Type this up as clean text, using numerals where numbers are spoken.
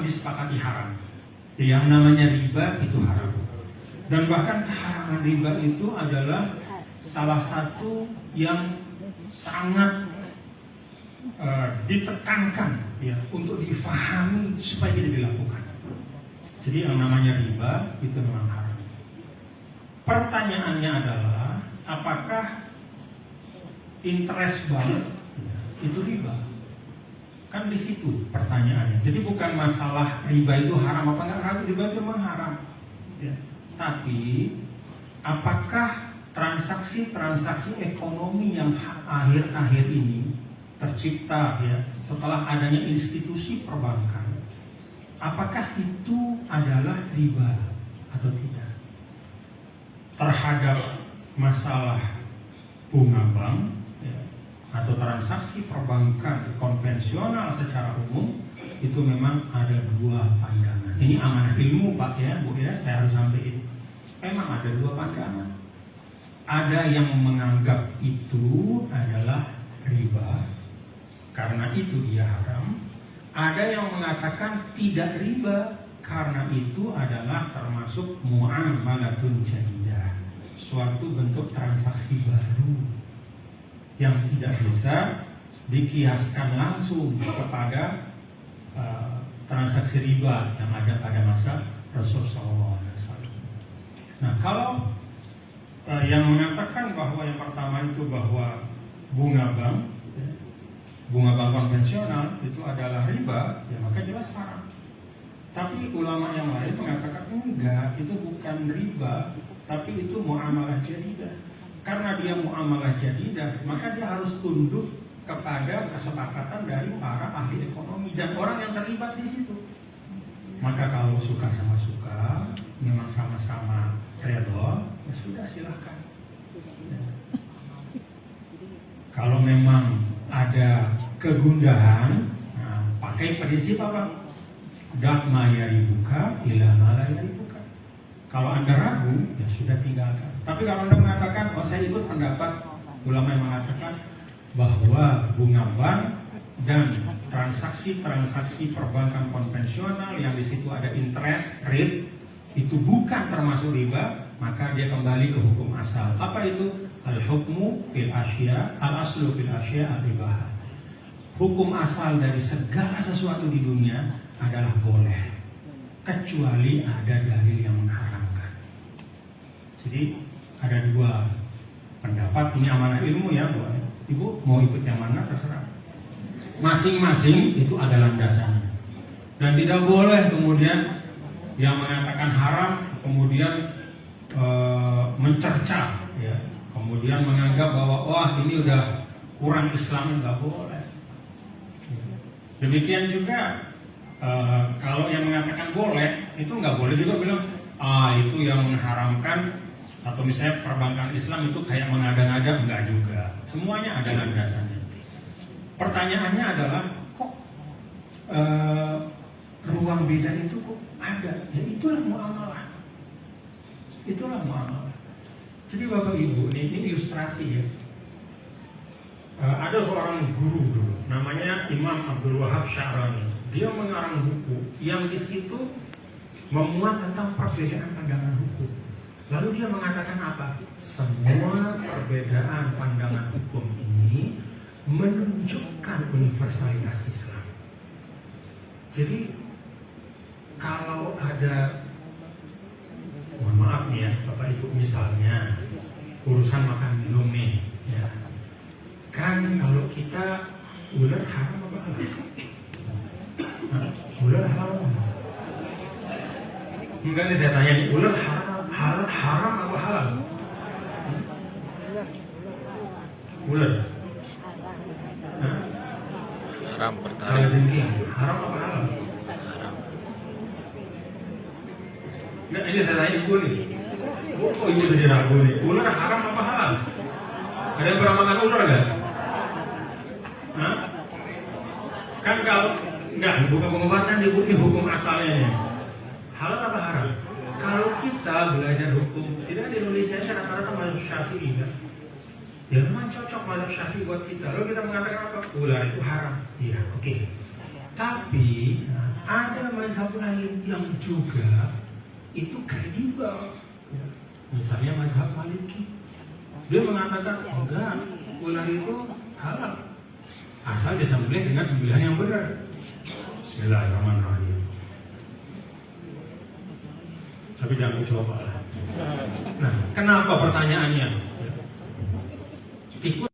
disepakati haram. Yang namanya riba itu haram. Dan bahkan keharaman riba itu adalah salah satu yang sangat ditekankan ya untuk difahami supaya tidak dilakukan. Jadi yang namanya riba itu memang haram. Pertanyaannya adalah apakah interest bank itu riba? Kan di situ pertanyaannya. Jadi bukan masalah riba itu haram apa enggak, riba itu memang haram. Ya. Tapi apakah transaksi-transaksi ekonomi yang akhir-akhir ini tercipta ya setelah adanya institusi perbankan, apakah itu adalah riba atau tidak? Terhadap masalah bunga bank ya, atau transaksi perbankan konvensional secara umum itu memang ada dua pandangan. Ini amanah ilmu Pak ya Bu ya, saya harus sampaikan. Memang ada dua pandangan. Ada yang menganggap itu adalah riba karena itu dia haram. Ada yang mengatakan tidak riba karena itu adalah termasuk muamalatun jadidah, suatu bentuk transaksi baru yang tidak bisa dikiaskan langsung kepada transaksi riba yang ada pada masa Rasulullah SAW. Nah, kalau yang mengatakan bahwa yang pertama itu bahwa bunga bank konvensional itu adalah riba, ya maka jelas haram. Tapi ulama yang lain mengatakan enggak, itu bukan riba, tapi itu muamalah jadidah. Karena dia muamalah jadidah, maka dia harus tunduk kepada kesepakatan dari para ahli ekonomi dan orang yang terlibat di situ. Maka kalau suka sama suka, memang sama-sama redha, ya sudah silahkan. Ya. Kalau memang ada kegundahan, nah, pakai prinsip apa? Da'ma yaribuka ila ma la yaribuka. Kalau Anda ragu, ya sudah tinggalkan. Tapi kalau Anda mengatakan, oh saya ikut pendapat ulama yang mengatakan bahwa bunga bank dan transaksi-transaksi perbankan konvensional yang di situ ada interest rate itu bukan termasuk riba, maka dia kembali ke hukum asal. Apa itu? Al-hukmu fil asya, al-aslu fil asya al-ibahah. Hukum asal dari segala sesuatu di dunia adalah boleh, kecuali ada dalil yang mengharamkan. Jadi ada dua pendapat, ini amanah ilmu ya, Bu. Ibu mau ikut yang mana terserah. Masing-masing itu ada landasannya. Dan tidak boleh kemudian yang mengatakan haram kemudian mencerca ya. Kemudian menganggap bahwa wah ini udah kurang Islam, nggak boleh. Demikian juga kalau yang mengatakan boleh itu nggak boleh juga bilang itu yang mengharamkan atau misalnya perbankan Islam itu kayak mengada-ngada, enggak juga. Semuanya ada landasannya. Pertanyaannya adalah kok ruang beda itu kok ada? Ya itulah muamalah. Itulah muamalah. Jadi Bapak Ibu, ini ilustrasi ya. Ada seorang guru dulu, namanya Imam Abdul Wahab Sya'rani. Dia mengarang buku yang di situ memuat tentang perbedaan pandangan hukum. Lalu dia mengatakan apa? Semua perbedaan pandangan hukum ini menunjukkan universalitas Islam. Jadi kalau ada, mohon maaf nih ya Bapak Ibu, misalnya urusan makan minum nih ya. Kan kalau kita ular haram apa halal? Ular halal? Enggak nih saya tanya nih, ular haram apa halal? Ular haram pertama. Haram apa halal? Haram. Enggak, ini saya tanya ibu nih. Oh ibu jadi ragu nih. Ular haram apa halal? Ada yang pernah makan ular nggak? Hah? Kan kalau enggak, bukan pengobatan ibu, ini hukum asalnya nih. Halal apa haram? Kalau kita belajar hukum, tidak di Indonesia ini rata-rata mazhab Syafi'i kan? Ya memang cocok mazhab Syafi'i buat kita. Lalu kita mengatakan apa? Ular itu haram. Iya, oke. Tapi Ada mazhab lain yang juga itu kredibel. Ya. Misalnya mazhab Maliki, dia mengatakan enggak, ular itu halal asal disembelih dengan sembelihan yang benar. Bismillahirrahmanirrahim. Tapi jangan coba lah. Nah, kenapa pertanyaannya? Tikus